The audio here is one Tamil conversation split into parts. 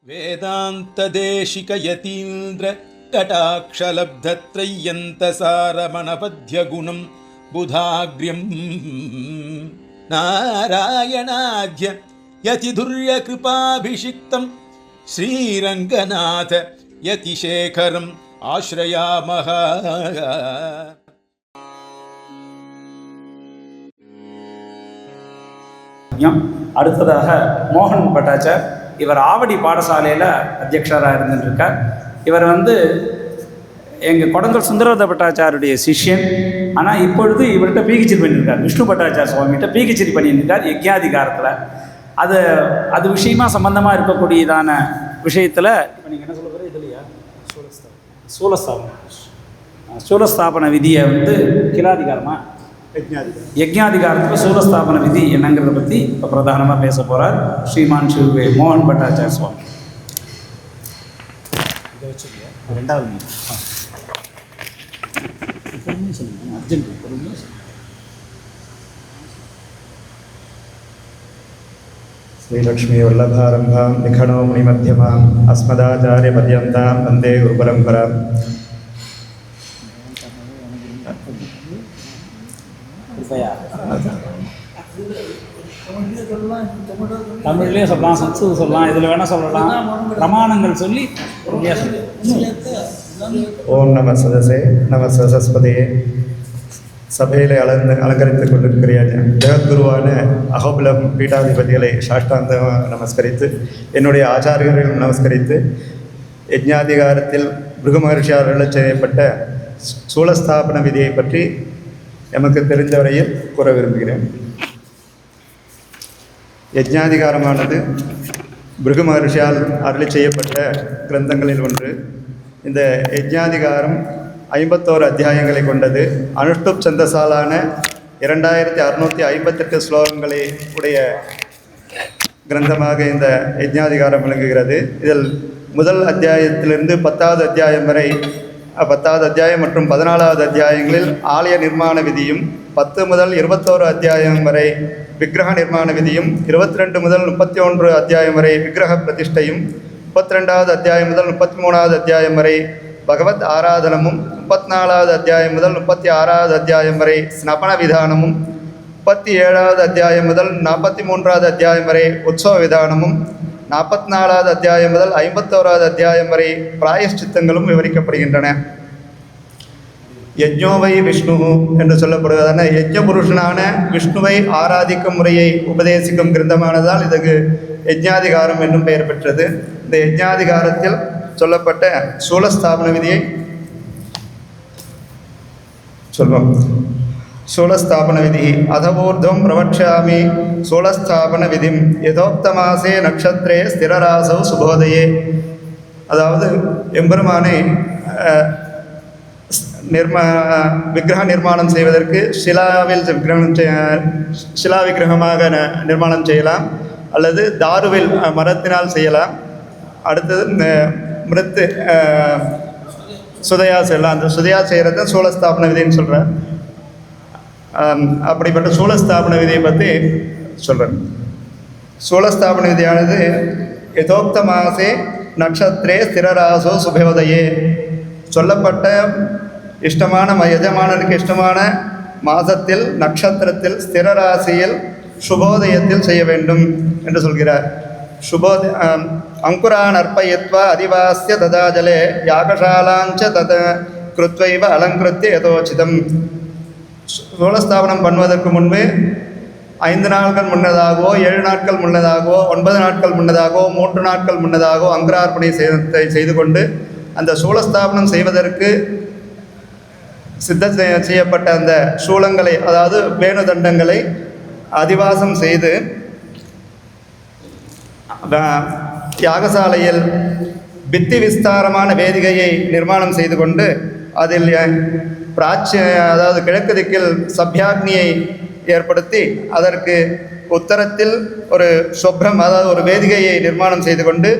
वेदान्तदेशिकयतीन्द्र कटाक्षलब्धत्रय्यन्तसारमनपद्यगुणं बुधाग्र्यं नारायणाद्य यतिधुर्यकृपाभिषिक्तं श्रीरङ्गनाथ यतिशेखरम् आश्रयामः. அடுத்ததாக மோகன் பட்டாச்சார். இவர் ஆவடி பாடசாலையில் அத்தியக்ஷராக இருந்துட்டுருக்கார். இவர் எங்கள் கொடங்கல் சுந்தரவத பட்டாச்சாருடைய சிஷ்யன். ஆனால் இப்பொழுது இவர்கிட்ட பிஹெச்டி பண்ணியிருக்கார். விஷ்ணு பட்டாச்சார் சுவாமிகிட்ட பிஹெச்டி பண்ணியிருக்கார் யஜ்ஞாதிகாரத்தில். அது விஷயமா சம்பந்தமாக இருக்கக்கூடியதான விஷயத்தில் இப்போ நீங்கள் என்ன சொல்ல போகிற இதுலையா சூலஸ்தாபன விதியை கிலாதிகாரமாக யஜ்ஞாதிகாரத்தில் சூலஸ்தாபன விதி என்னங்கிறத பற்றி இப்போ பிரதானமாக பேச போகிறார் ஸ்ரீமான் ஸ்ரீ மோகன் பட்டாச்சார் சுவாமி. श्रीलक्ष्मी वल्लभारम्भां निखणो मुनिमध्यमाम् अस्मदाचार्यपर्यन्तां वन्दे गुरुपरम्पराम्. தமிழ்லேயே சொல்லலாம், சம்ஸ்கிருதம் சொல்லலாம், இதில் வேணால் சொல்லலாம். பிரமாணங்கள் சொல்லி ஓம் நம சதசே நம சரஸ்வதியே. சபையில் அலங்கரித்துக் கொண்டிருக்கிற ஜெகத்குருவான அகோபிலம் பீட்டாதிபதிகளை சாஷ்டாந்தமாக நமஸ்கரித்து, என்னுடைய ஆச்சாரியர்களையும் நமஸ்கரித்து, யஜ்ஞாதிகாரத்தில் பிருகு மகர்ஷியால் செய்யப்பட்ட சூலஸ்தாபன விதியை பற்றி எமக்கு தெரிந்த வரையில் கூற விரும்புகிறேன். யஜ்ஞாதிகாரமானது பிருகு மகர்ஷியால் அருளி செய்யப்பட்ட கிரந்தங்களில் ஒன்று. இந்த யஜ்ஞாதிகாரம் 51 அத்தியாயங்களை கொண்டது. அனுஷ்டுப் சந்தசாலான 2658 ஸ்லோகங்களை உடைய கிரந்தமாக இந்த யஜ்ஞாதிகாரம் விளங்குகிறது. இதில் முதல் அத்தியாயத்திலிருந்து 10வது அத்தியாயம் வரை, 10வது அத்தியாயம் மற்றும் 14வது அத்தியாயங்களில் ஆலய நிர்மாண விதியும், 10 முதல் 21 அத்தியாயம் வரை விக்கிரக நிர்மாண விதியும், 22 முதல் 31 அத்தியாயம் வரை விக்கிரக பிரதிஷ்டையும், 32வது அத்தியாயம் முதல் 33வது அத்தியாயம் வரை பகவத் ஆராதனமும், 34வது அத்தியாயம் முதல் 36வது அத்தியாயம் வரை ஸ்நபன விதானமும், 37வது அத்தியாயம் முதல் 43வது அத்தியாயம் வரை உற்சவ விதானமும், 44வது அத்தியாயம் முதல் 51வது அத்தியாயம் வரை பிராயஷ்சித்தங்களும் விவரிக்கப்படுகின்றன. யஜ்ஞோவை விஷ்ணு என்று சொல்லப்படுவதான யஜ்ஞ புருஷனான விஷ்ணுவை ஆராதிக்கும் முறையை உபதேசிக்கும் கிரந்தமானதால் இதுக்கு யஜ்ஞாதிகாரம் என்றும் பெயர் பெற்றது. இந்த யஜ்ஞாதிகாரத்தில் சொல்லப்பட்ட சூலஸ்தாபன விதியை சொல்வோம். சூலஸ்தாபன விதி அதவோர்தம் பிரவக்ஷாமி சூலஸ்தாபன விதிம் யதோக்தமாசே நக்ஷத்ரே ஸ்திரராசௌ சுபோதயே. அதாவது எம்பெருமானை விக்கிரக நிர்மாணம் செய்வதற்கு ஷிலாவில் ஷிலா விக்கிரகமாக நிர்மாணம் செய்யலாம், அல்லது தாருவில் மரத்தினால் செய்யலாம். அடுத்தது மிருத்து சுதையா செய்யலாம். அந்த சுதையா செய்கிறது சூலஸ்தாபன விதின்னு சொல்கிறேன். அப்படிப்பட்ட சூலஸ்தாபன விதியை பற்றி சொல்கிறேன். சூலஸ்தாபன விதியானது யதோக்த மாசே நக்ஷத்ரே ஸ்திரராசோ சுபோதயே. சொல்லப்பட்ட இஷ்டமான எஜமானனுக்கு இஷ்டமான மாதத்தில், நட்சத்திரத்தில், ஸ்திரராசியில், சுபோதயத்தில் செய்ய வேண்டும் என்று சொல்கிறார். அங்குரான் அர்ப்பயத்வா அதிவாசிய ததாஜலே யாகசாலாஞ்ச தத கிருத்வைவ அலங்கிருத்திய யதோச்சிதம். சூலஸ்தாபனம் பண்ணுவதற்கு முன்பு 5 நாட்கள் முன்னதாகவோ, 7 நாட்கள் முன்னதாகவோ, 9 நாட்கள் முன்னதாகவோ, 3 நாட்கள் முன்னதாகவோ அங்குரார்ப்பணை செய்து கொண்டு அந்த சூலஸ்தாபனம் செய்வதற்கு செய்யப்பட்ட அந்த சூலங்களை, அதாவது வேணுதண்டங்களை அதிவாசம் செய்து யாகசாலையில் பித்தி விஸ்தாரமான வேதிகையை நிர்மாணம் செய்து கொண்டு அதில் அதாவது கிழக்கு திக்கில் சப்யாக்னியை ஏற்படுத்தி அதற்கு உத்தரத்தில் ஒரு சொப்ரம், அதாவது ஒரு வேதிகையை நிர்மாணம் செய்து கொண்டு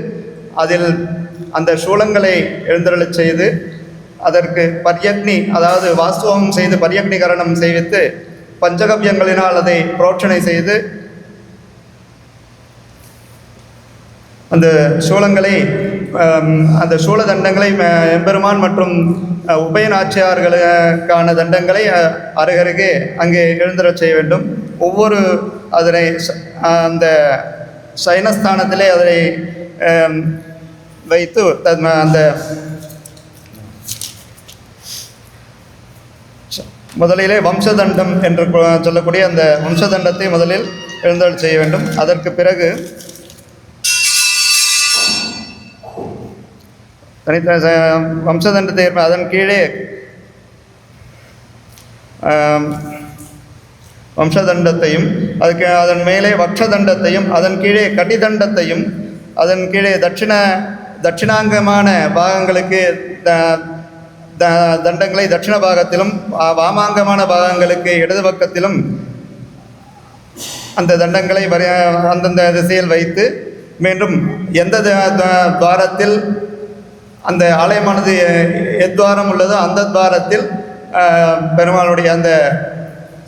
அதில் அந்த சூலங்களை எழுந்தருளச் செய்து அதற்கு பர்யக்னி, அதாவது வாஸ்துவம் செய்து பர்யக்னிகரணம் செய்வித்து பஞ்சகவ்யங்களினால் அதை புரோட்சணை செய்து அந்த சூலங்களை அந்த சூல தண்டங்களை எம்பெருமான் மற்றும் உபயநாச்சியார்களுக்கான தண்டங்களை அருகருகே அங்கே எழுந்தரச் செய்ய வேண்டும். ஒவ்வொரு அதனை அந்த சயனஸ்தானத்திலே அதனை வைத்து அந்த முதலிலே வம்சதண்டம் என்று சொல்லக்கூடிய அந்த வம்சதண்டத்தை முதலில் எழுந்தருளச் செய்ய வேண்டும். அதற்கு பிறகு வம்சதண்டத்தை அதன் கீழே வம்சதண்டத்தையும் அதன் மேலே வக்ஷதண்டத்தையும் அதன் கீழே கடிதண்டத்தையும் அதன் கீழே தட்சிணாங்கமான பாகங்களுக்கு தண்டங்களை தட்சிண பாகத்திலும் வாமாங்கமான பாகங்களுக்கு இடது பக்கத்திலும் அந்த தண்டங்களை அந்தந்த திசையில் வைத்து மீண்டும் எந்த துவாரத்தில் அந்த ஆலயமானது எத்வாரம் உள்ளதோ அந்த துவாரத்தில் பெருமாளுடைய அந்த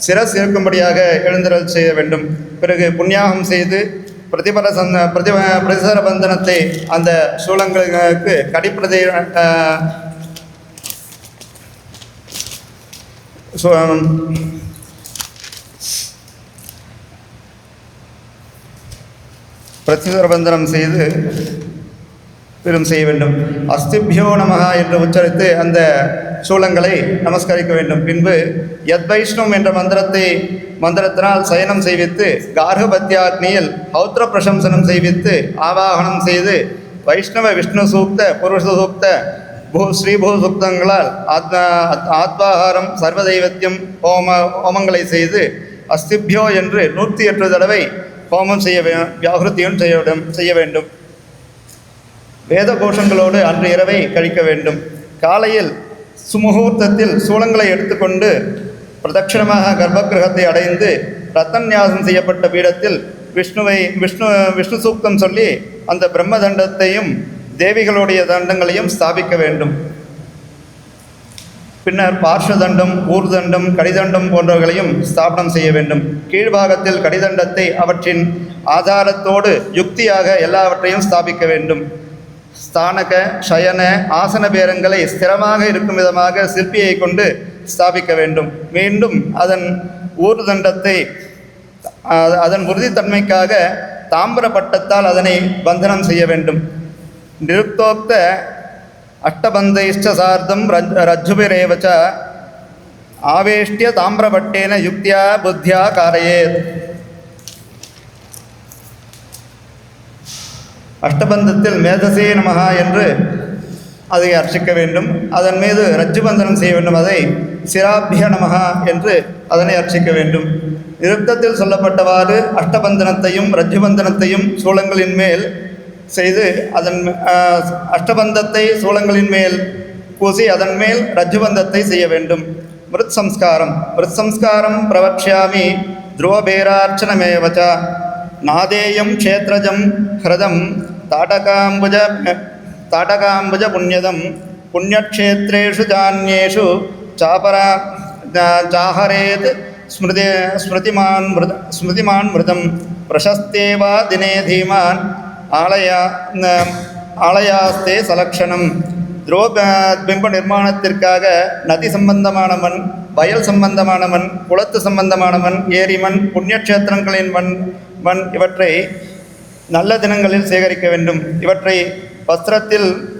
சிரஸ் இருக்கும்படியாக எழுந்தருளச் செய்ய வேண்டும். பிறகு புண்ணியாகம் செய்து பிரதிசர பந்தனத்தை அந்த சூலங்களுக்கு பிரதிசரபந்தனம் செய்து செய்ய வேண்டும். அஸ்திபியோ நமஹ என்று உச்சரித்து அந்த சூலங்களை நமஸ்கரிக்க வேண்டும். பின்பு யத் வைஷ்ணவம் என்ற மந்திரத்தினால் சயனம் செய்வித்து கார்கபத்யாக்னியில் ஹௌத்திர பிரசம்சனம் செய்வித்து ஆவாகனம் செய்து வைஷ்ணவ விஷ்ணு சூக்த புருஷ சூக்த ஸ்ரீபூ சூக்தங்களால் ஆத்வாகாரம் சர்வதெய்வத்தியம் ஹோமங்களை செய்து அஸ்திபியோ என்று 108 தடவை ஹோமம் வியாகிருத்தியும் செய்ய வேண்டும். வேத கோஷங்களோடு அன்று இரவை கழிக்க வேண்டும். காலையில் சுமுகூர்த்தத்தில் சூலங்களை எடுத்துக்கொண்டு பிரதட்சிணமாக கர்ப்பகிரகத்தை அடைந்து ரத்தன்யாசம் செய்யப்பட்ட பீடத்தில் விஷ்ணு சூக்தம் சொல்லி அந்த பிரம்ம தண்டத்தையும் தேவிகளுடைய தண்டங்களையும் ஸ்தாபிக்க வேண்டும். பின்னர் பார்ஷதண்டம் ஊர்தண்டம் கடிதண்டம் போன்றவர்களையும் ஸ்தாபனம் செய்ய வேண்டும். கீழ்பாகத்தில் கடிதண்டத்தை அவற்றின் ஆதாரத்தோடு யுக்தியாக எல்லாவற்றையும் ஸ்தாபிக்க வேண்டும். ஸ்தானக சயன ஆசன பேரங்களை ஸ்திரமாக இருக்கும் விதமாக சிற்பியை கொண்டு ஸ்தாபிக்க வேண்டும். மீண்டும் அதன் ஊர்தண்டத்தை அதன் உறுதித்தன்மைக்காக தாம்பர பட்டத்தால் அதனை பந்தனம் செய்ய வேண்டும். நிருக்தோக்த அஷ்டபந்தைஷ்ட சார்த்தம் ரஜ்ஜுபிரேவச்ச ஆவேஷ்டிய தாம்பிரபட்டேன யுக்தியா புத்தியா காரயேத். அஷ்டபந்தத்தில் மேதசே நமஹா என்று அதை அர்ச்சிக்க வேண்டும். அதன் மீது ரஜ்ஜுபந்தனம் செய்ய வேண்டும். அதை சிராபிய நமஹா என்று அதனை அர்ச்சிக்க வேண்டும். நிருக்தத்தில் சொல்லப்பட்டவாறு அஷ்டபந்தனத்தையும் ரஜ்ஜுபந்தனத்தையும் சூலங்களின் மேல் செய்து அதன் அஷ்டபந்தத்தை சூலங்களின் மேல் பூசி அதன் மேல் ரஜ்ஜுபந்தத்தை செய்ய வேண்டும். மிருத் சம்ஸ்காரம் பிரவக்ஷ்யாமி துருவபேரார்ச்சனமேவச்ச நாதேயம் க்ஷேத்ரஜம் ஹ்ரதம் தாடகாம்புஜ புண்ணியதம் புண்ணியக்ஷேத்ரேஷு ஜான்யேஷு சாஹரேத் ஸ்மிருதிமான் மிருதம் பிரசஸ்தேவா தினே தீமான் ஆலயாஸ்தே சலக்ஷணம். பிம்ப நிர்மாணத்திற்காக நதி சம்பந்தமானவன், வயல் சம்பந்தமானவன், குளத்து சம்பந்தமானவன், ஏரிமண், புண்ணியக்ஷேத்திரங்களின் மண் இவற்றை நல்ல தினங்களில் சேகரிக்க வேண்டும். இவற்றை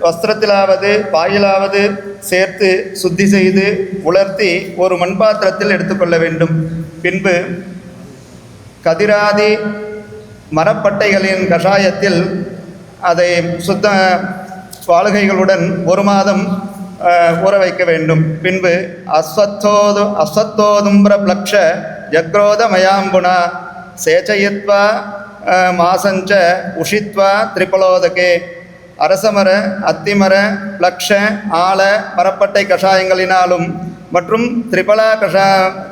வஸ்திரத்திலாவது பாயிலாவது சேர்த்து சுத்தி செய்து உலர்த்தி ஒரு மண்பாத்திரத்தில் எடுத்துக்கொள்ள வேண்டும். பின்பு கதிராதி மரப்பட்டைகளின் கஷாயத்தில் அதை சுத்த வாளுகைகளுடன் 1 மாதம் ஊற வைக்க வேண்டும். பின்பு அஸ்வத்தோதும்பிர பிளக்ஷ ஜக்ரோத மயாம்புனா சேச்சயித்வா மாசஞ்ச உஷித்வா திரிபலோதகே. அரசமர அத்திமர பிளக்ஷ ஆல மரப்பட்டை கஷாயங்களினாலும் மற்றும்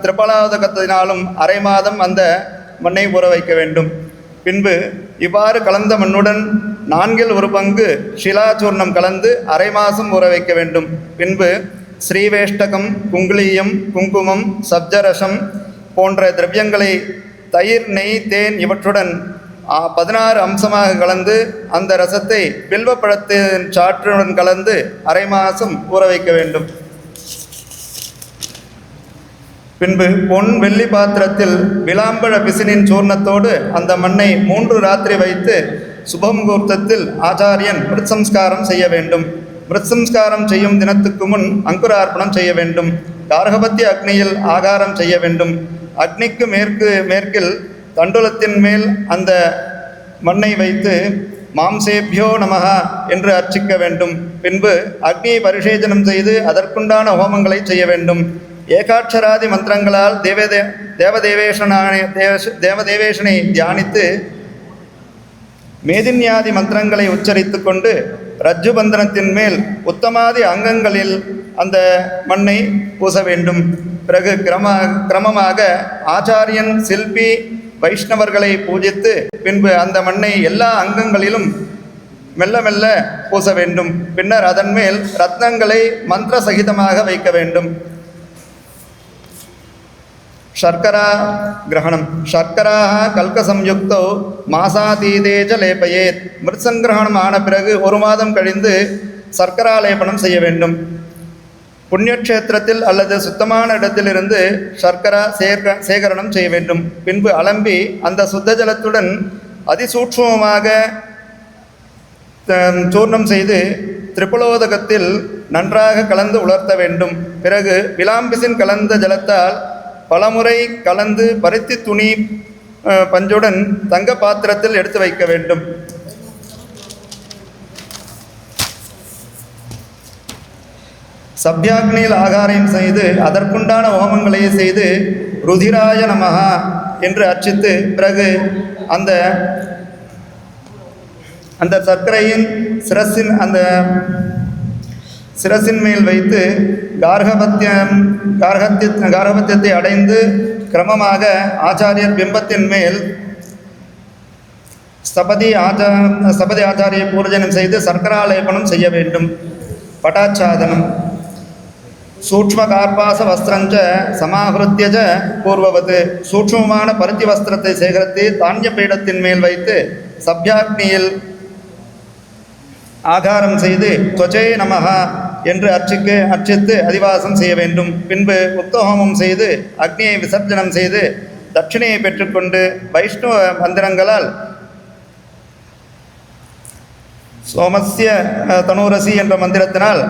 திரிபலாதகத்தினாலும் 1/2 மாதம் அந்த மண்ணை ஊற வைக்க வேண்டும். பின்பு இவ்வாறு கலந்த மண்ணுடன் 1/4 பங்கு ஷிலாச்சூர்ணம் கலந்து 1/2 மாதம் ஊற வைக்க வேண்டும். பின்பு ஸ்ரீவேஷ்டகம், குங்குளியம், குங்குமம், சப்ஜரசம் போன்ற திரவியங்களை தயிர், நெய், தேன் இவற்றுடன் 16 அம்சமாக கலந்து அந்த ரசத்தை பில்வப்பழத்தின் சாற்றுடன் கலந்து அரை மாதம் ஊற வைக்க வேண்டும். பின்பு பொன் வெள்ளி பாத்திரத்தில் விளாம்பழ பிசினின் சூர்ணத்தோடு அந்த மண்ணை 3 ராத்திரி வைத்து சுபமுகூர்த்தத்தில் ஆச்சாரியன் மிருத்சம்ஸ்காரம் செய்ய வேண்டும். மிருத்சம்ஸ்காரம் செய்யும் தினத்துக்கு முன் அங்குரார்ப்பணம் செய்ய வேண்டும். கார்கபத்திய அக்னியில் ஆகாரம் செய்ய வேண்டும். அக்னிக்கு மேற்கில் தண்டுலத்தின் மேல் அந்த மண்ணை வைத்து மாம்சேபியோ நமஹா என்று அர்ச்சிக்க வேண்டும். பின்பு அக்னியை பரிசேஜனம் செய்து அதற்குண்டான ஹோமங்களை செய்ய வேண்டும். ஏகாட்சராதி மந்திரங்களால் தேவதேவேஷனை தியானித்து மேதின்யாதி மந்திரங்களை உச்சரித்து கொண்டு ரஜ்ஜு பந்தனத்தின் மேல் உத்தமாதி அங்கங்களில் அந்த மண்ணை பூச வேண்டும். பிறகு கிரமமாக ஆச்சாரியன் சில்பி வைஷ்ணவர்களை பூஜித்து பின்பு அந்த மண்ணை எல்லா அங்கங்களிலும் மெல்ல மெல்ல பூச வேண்டும். பின்னர் அதன் மேல் ரத்னங்களை மந்திர சகிதமாக வைக்க வேண்டும். சர்க்கரா கிரகணம். சர்க்கராக கல்க சம்யுக்தோ மாசாதீதேஜ லேபயேத். மிருத்சங்கிரகணம் ஆன பிறகு 1 மாதம் கழிந்து சர்க்கரா லேபனம் செய்ய வேண்டும். புண்ணியக்ஷேத்திரத்தில் அல்லது சுத்தமான இடத்திலிருந்து சர்க்கரா சேகரணம் செய்ய வேண்டும். பின்பு அலம்பி அந்த சுத்த ஜலத்துடன் அதிசூட்சமமாக சூர்ணம் செய்து திரிபுலோதகத்தில் நன்றாக கலந்து உலர்த்த வேண்டும். பிறகு விளாம்பிசின் கலந்த ஜலத்தால் பலமுறை கலந்து பருத்தி துணி பஞ்சுடன் தங்க பாத்திரத்தில் எடுத்து வைக்க வேண்டும். சப்யாக்னியில் ஆகாரம் செய்து அதற்குண்டான ஹோமங்களை செய்து ருதிராய நமஹா என்று அர்ச்சித்து பிறகு அந்த சர்க்கரையின் சிரசின் மேல் வைத்து கார்கபத்தியத்தை அடைந்து கிரமமாக ஆச்சாரியர் பிம்பத்தின் மேல் சபதி ஆச்சாரிய பூஜனம் செய்து சர்க்கராலேபனம் செய்ய வேண்டும். பட்டாச்சாதனம். சூக்ஷ்ம கார்பாச வஸ்திரஞ்ச சமாஹிருத்திய பூர்வவது. சூக்ஷ்மமான பருத்தி வஸ்திரத்தை சேகரித்து தானிய பீடத்தின் மேல் வைத்து சப்யாக்னியில் ஆகாரம் செய்து துவச்சே நமஹா என்று அர்ச்சித்து அதிவாசம் செய்ய வேண்டும். பின்பு உத்தஹோமம் செய்து அக்னியை விசர்ஜனம் செய்து தட்சிணையை பெற்றுக்கொண்டு வைஷ்ணவ மந்திரங்களால் சோமஸ்ய தனுரசி என்ற மந்திரத்தினால்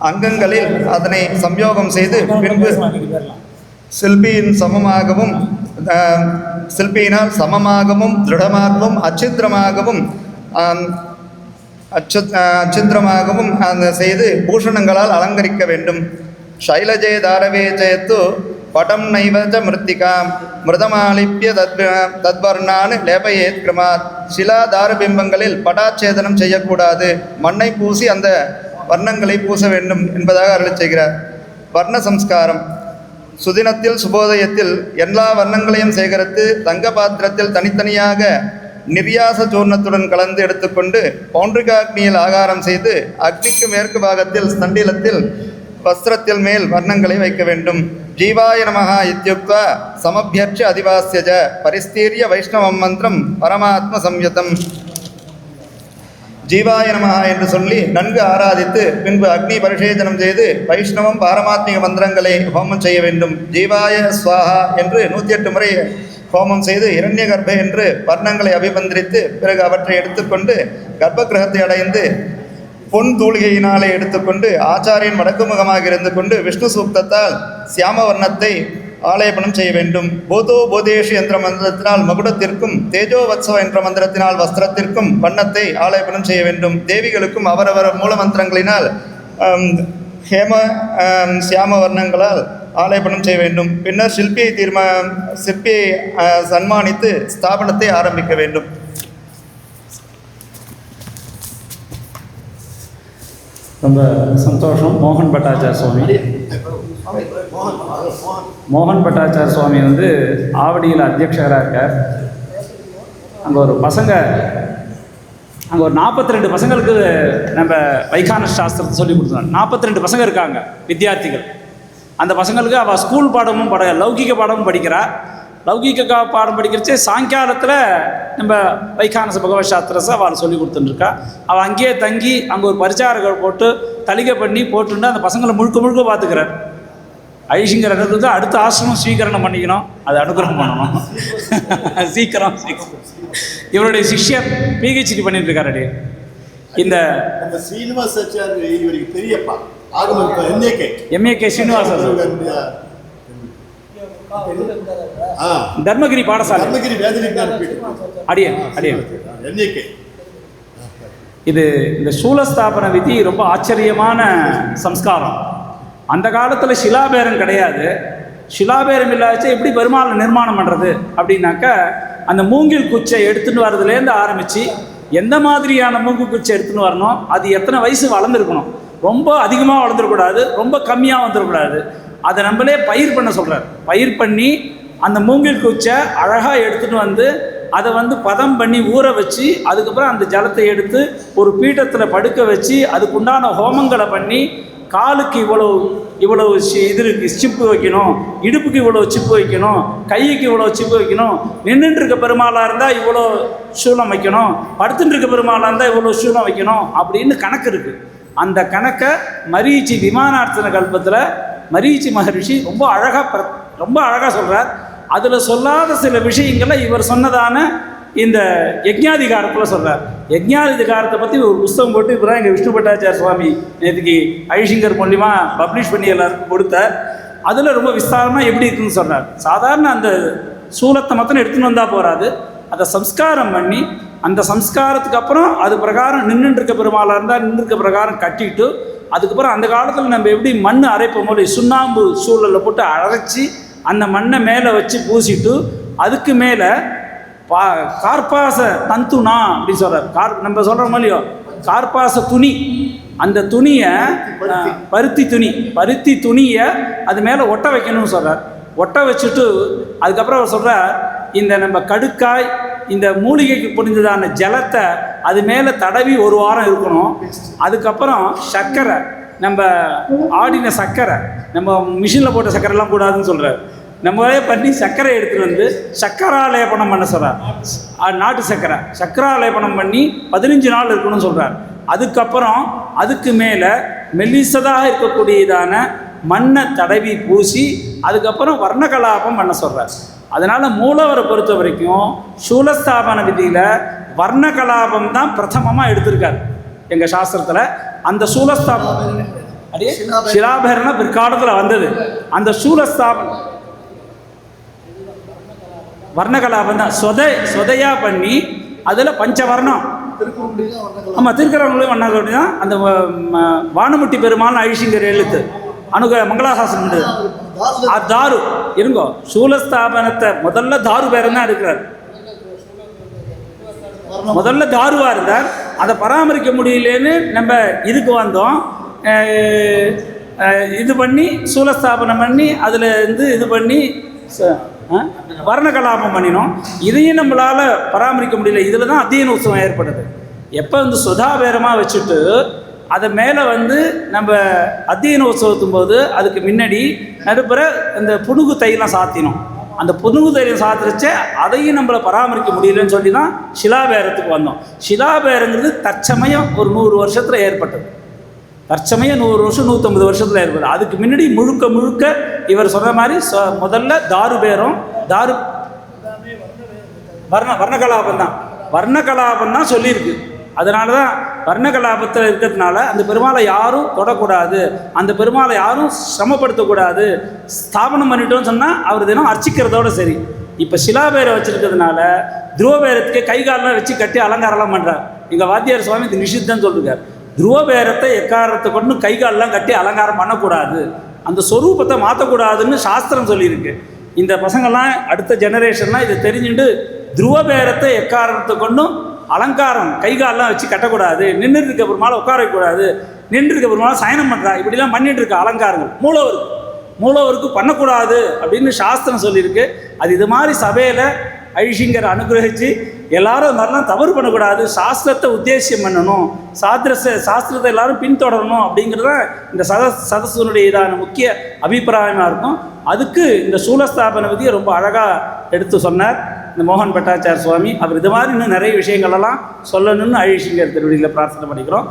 அங்கங்களில் அதனை சம்யோகம் செய்து பின்பு சிற்பியினால் சமமாகவும் திருடமாகவும் அச்சித்திரமாகவும் செய்து பூஷணங்களால் அலங்கரிக்க வேண்டும். சைலஜே தாரவே ஜெயத்து படம் நைவஜ மிருத்திகாம் மிருதமாலிப்பிய தத்வர்ணான் லேபயேத் கிரமாத். சிலா தாரபிம்பங்களில் படாச்சேதனம் செய்யக்கூடாது. மண்ணை பூசி அந்த வர்ணங்களை பூச வேண்டும் என்பதாக அருளச் செய்கிறார். வர்ண சம்ஸ்காரம். சுதினத்தில் சுபோதயத்தில் எல்லா வர்ணங்களையும் சேகரித்து தங்க பாத்திரத்தில் தனித்தனியாக நிர்யாச சூர்ணத்துடன் கலந்து எடுத்துக்கொண்டு பௌண்டிகாக்னியில் ஆகாரம் செய்து அக்னிக்கு மேற்கு பாகத்தில் ஸ்தண்டிலத்தில் வஸ்திரத்தில் மேல் வர்ணங்களை வைக்க வேண்டும். ஜீவாய நமஹா இத்யுக்த்வா சமபியர்ச்சி அதிவாஸ்யஜ பரிஸ்தீரிய வைஷ்ணவம் மந்திரம் பரமாத்ம சம்யுதம். ஜீவாய நமஹா என்று சொல்லி நன்கு ஆராதித்து பின்பு அக்னி பரிசேஜனம் செய்து வைஷ்ணவம் பாரமாத்மிக மந்திரங்களை ஹோமம் செய்ய வேண்டும். ஜீவாய ஸ்வாஹா என்று 108 முறை ஹோமம் செய்து இரண்ய கர்ப்ப என்று வர்ணங்களை அபிமந்திரித்து பிறகு அவற்றை எடுத்துக்கொண்டு கர்ப்ப கிரகத்தை அடைந்து பொன் தூளிகையினாலே எடுத்துக்கொண்டு ஆச்சாரியன் வடக்கு முகமாக இருந்து கொண்டு விஷ்ணு சூக்தத்தால் சியாம வர்ணத்தை ஆலேபனம் செய்ய வேண்டும். போதோ போதேஷு என்ற மந்திரத்தினால் மகுடத்திற்கும் தேஜோ வத்சவ என்ற மந்திரத்தினால் வஸ்திரத்திற்கும் வண்ணத்தை ஆலேபனம் செய்ய வேண்டும். தேவிகளுக்கும் அவரவர் மூல மந்திரங்களினால் ஹேம சியாம வர்ணங்களால் ஆலேபனம் செய்ய வேண்டும். பின்னர் சிற்பியை சன்மானித்து ஸ்தாபனத்தை ஆரம்பிக்க வேண்டும். ரொம்ப சந்தோஷம். மோகன் பட்டாச்சார் சுவாமி வந்து ஆவடியில் அத்தியட்சகராக இருக்கார். அங்கே ஒரு 42 பசங்களுக்கு நம்ம வைகான சாஸ்திரத்தை சொல்லி கொடுத்தாங்க. 42 பசங்க இருக்காங்க வித்தியார்த்திகள். அந்த பசங்களுக்கு அவள் ஸ்கூல் பாடமும் லௌகிக பாடமும் படிக்கிறா. லௌகீக பாடம் படிக்கிறச்சே சாயங்காலத்தில் நம்ம வைகானச பகவத் சாஸ்திரஸை அவள் சொல்லி கொடுத்துட்டுருக்கா. அவள் அங்கேயே தங்கி அங்கே ஒரு பரிச்சாரர்கள் போட்டு தலிகை பண்ணி போட்டுட்டு அந்த பசங்களை முழுக்க முழுக்க பார்த்துக்கிறார். ஐஷிங்கர் அனுகிறது அடுத்த ஆசிரமம் ஸ்வீகரணம் பண்ணிக்கணும், அதை அனுகிரகம் பண்ணணும் சீக்கிரம். இவருடைய சிஷ்யர் பிஹெச்டி பண்ணிட்டு இருக்காரு. இந்த ஸ்ரீனிவாசாச்சாரிய இவருக்கு பெரியப்பா எம்ஏகே ஸ்ரீனிவாச தர்மகிரி பாடசாலை அடியன். இது இந்த சூலஸ்தாபன விதி ரொம்ப ஆச்சரியமான சம்ஸ்காரம். அந்த காலத்தில் சிலாபேரம் கிடையாது. சிலாபேரம் இல்லாச்சு எப்படி பெருமாளை நிர்மாணம் பண்ணுறது அப்படின்னாக்கா, அந்த மூங்கில் குச்சை எடுத்துகிட்டு வர்றதுலேருந்து ஆரம்பித்து எந்த மாதிரியான மூங்கில் குச்சை எடுத்துன்னு வரணும், அது எத்தனை வயசு வளர்ந்துருக்கணும், ரொம்ப அதிகமாக வளர்ந்துடக்கூடாது, ரொம்ப கம்மியாக வந்துடக்கூடாது, அதை நம்மளே பயிர் பண்ண சொல்கிறார். பயிர் பண்ணி அந்த மூங்கில் குச்சை அழகாக எடுத்துகிட்டு வந்து அதை பதம் பண்ணி ஊற வச்சு அதுக்கப்புறம் அந்த ஜலத்தை எடுத்து ஒரு பீட்டத்தில் படுக்க வச்சு அதுக்குண்டான ஹோமங்களை பண்ணி காலுக்கு இவ்வளவு இது இருக்குது சிப்பு வைக்கணும், இடுப்புக்கு இவ்வளோ சிப்பு வைக்கணும், கைக்கு இவ்வளோ சிப்பு வைக்கணும், நின்றுட்டு இருக்க பெருமாளாக இருந்தால் இவ்வளோ சூலம் வைக்கணும், படுத்துட்டு இருக்க பெருமாளாக இருந்தால் இவ்வளோ சூலம் வைக்கணும் அப்படின்னு கணக்கு இருக்குது. அந்த கணக்கை மரீச்சி விமானார்த்தன கல்பத்தில் மரீச்சி மகரிஷி ரொம்ப அழகாக சொல்கிறார். அதில் சொல்லாத சில விஷயங்களை இவர் சொன்னதான இந்த யஜ்ஞாதிகாரத்தில் சொல்கிறார். யஜ்ஞாதிகாரத்தை பற்றி ஒரு புஸ்தகம் போட்டு இப்போ தான் எங்கள் விஷ்ணு பட்டாச்சார சுவாமி நேற்றுக்கு ஐஷிங்கர் மூலிமா பப்ளிஷ் பண்ணி எல்லாருக்கும் கொடுத்தார். அதில் ரொம்ப விஸ்தாரமாக எப்படி இருக்குன்னு சொன்னார். சாதாரண அந்த சூலத்தை மாத்திரம் எடுத்துன்னு வந்தால் போகாது, அதை சம்ஸ்காரம் பண்ணி அந்த சம்ஸ்காரத்துக்கு அப்புறம் அது பிரகாரம் நின்றுருக்க பெருமாளாக இருந்தால் நின்றுருக்க பிரகாரம் கட்டிட்டு அதுக்கப்புறம் அந்த காலத்தில் நம்ம எப்படி மண் அரைப்போம் போது சுண்ணாம்பு சூழலில் போட்டு அரைச்சி அந்த மண்ணை மேலே வச்சு பூசிட்டு அதுக்கு மேலே கார்பாச தந்துனா அப்படின்னு சொல்கிறார். நம்ம சொல்கிற மாதிரியோ கார்பாச துணி, அந்த துணியை பருத்தி துணியை அது மேலே ஒட்ட வைக்கணும்னு சொல்கிறார். ஒட்ட வச்சுட்டு அதுக்கப்புறம் அவர் சொல்கிறார், இந்த நம்ம கடுக்காய் இந்த மூலிகைக்கு புரிஞ்சதான ஜலத்தை அது மேலே தடவி ஒரு வாரம் இருக்கணும். அதுக்கப்புறம் சர்க்கரை, நம்ம ஆடின சர்க்கரை, நம்ம மிஷினில் போட்ட சர்க்கரைலாம் கூடாதுன்னு சொல்கிறார். நம்மளே பண்ணி சர்க்கரை எடுத்துகிட்டு வந்து சர்க்கராலேபனம் பண்ண சொல்கிறார். நாட்டு சர்க்கராலேபனம் பண்ணி 15 நாள் இருக்கணும்னு சொல்கிறார். அதுக்கப்புறம் அதுக்கு மேலே மெல்லிசதாக இருக்கக்கூடியதான மண்ணை தடவி பூசி அதுக்கப்புறம் வர்ணகலாபம் பண்ண சொல்கிறார். அதனால் மூலவரை பொறுத்த வரைக்கும் சூலஸ்தாபன விதியில் வர்ணகலாபம் தான் பிரதமமாக எடுத்திருக்கார் எங்கள் சாஸ்திரத்தில். அந்த சூலஸ்தாபனம் சிலாபேரனா பிற்காலத்தில் வந்தது. அந்த சூலஸ்தாபனம் வர்ணகலாபம் தான் சொதையாக பண்ணி அதில் பஞ்சவர்ணம். ஆமாம், திருக்குறளும் வர்ணகலாபம் தான். அந்த வானமுட்டி பெருமாள் ஐஷிங்கர் எழுத்து மங்களாசாசனம் தாரு இருங்கோ. சூலஸ்தாபனத்தை முதல்ல தாரு பேரம் தான் இருக்கிறார். முதல்ல தாருவாக இருந்தார். அதை பராமரிக்க முடியலன்னு நம்ம இதுக்கு வந்தோம். இது பண்ணி சூலஸ்தாபனம் பண்ணி அதில் இது பண்ணி வர்ணகலாபம் பண்ணினோம். இதையும் நம்மளால் பராமரிக்க முடியல. இதில் தான் அத்தியன உற்சவம் ஏற்படுது. எப்போ சுதாபேரமாக வச்சுட்டு அதை மேலே நம்ம அத்தியன உற்சவத்தும் போது அதுக்கு முன்னாடி நடுப்புற இந்த புனுகு தைலாம் சாத்தினோம். அந்த புனுகு தைலம் சாத்திரிச்சே அதையும் நம்மளை பராமரிக்க முடியலன்னு சொல்லி தான் சிலாபேரத்துக்கு வந்தோம். சிலாபேரங்கிறது தற்சமயம் ஒரு 100 வருஷத்தில் ஏற்பட்டது. தற்சமயம் 100 வருஷம் 150 வருஷத்தில் ஏற்படுது. அதுக்கு முன்னாடி முழுக்க இவர் சொன்ன மாதிரி முதல்ல தாருபேரம் வர்ணகலாபம் தான் சொல்லியிருக்கு. அதனால தான் வர்ணகலாபத்தில் இருக்கிறதுனால அந்த பெருமாளை யாரும் தொடக்கூடாது, அந்த பெருமாளை யாரும் சிரமப்படுத்தக்கூடாது. ஸ்தாபனம் பண்ணிட்டோன்னு சொன்னால் அவர் தினம் அர்ச்சிக்கிறதோட சரி. இப்போ சிலாபேரை வச்சுருக்கிறதுனால துருவபேரத்துக்கு கை காலெலாம் வச்சு கட்டி அலங்காரம்லாம் பண்ணுறார். எங்கள் வாத்தியார் சுவாமி இது நிஷித்தன்னு சொல்லிருக்கார். துருவபேரத்தை எக்காரத்தை கொண்டு கை காலெலாம் கட்டி அலங்காரம் பண்ணக்கூடாது, அந்த சொரூபத்தை மாற்றக்கூடாதுன்னு சாஸ்திரம் சொல்லியிருக்கு. இந்த பசங்கள்லாம் அடுத்த ஜெனரேஷன்லாம் இதை தெரிஞ்சுட்டு துருவபேரத்தை எக்காரத்தை கொண்டும் அலங்காரம் கைகாலெலாம் வச்சு கட்டக்கூடாது, நின்று இருக்க பெருமாளை உட்கார வைக்கக்கூடாது, நின்று இருக்க பெருமாளை சயனம் பண்ணுறா, இப்படிலாம் பண்ணிட்டு இருக்க அலங்காரங்கள் மூலவருக்கு பண்ணக்கூடாது அப்படின்னு சாஸ்திரம் சொல்லியிருக்கு. அது இது மாதிரி சபையில் ஐஷிங்கர் அனுகிரகிச்சு எல்லாரும் அது மாதிரிலாம் தவறு பண்ணக்கூடாது, சாஸ்திரத்தை உத்தேசியம் பண்ணணும், சாஸ்திரத்தை எல்லாரும் பின்தொடரணும் அப்படிங்கிறது இந்த சதஸ்ஸுனுடைய இதான முக்கிய அபிப்பிராயமாக இருக்கும். அதுக்கு இந்த சூலஸ்தாபன விதியை ரொம்ப அழகாக எடுத்து சொன்னார் இந்த மோகன் பட்டாச்சார் சுவாமி. அவர் இது மாதிரி இன்னும் நிறைய விஷயங்களெல்லாம் சொல்லணும்னு ஐஷிங்கர் திருவடியில் பிரார்த்தனை பண்ணிக்கிறோம்.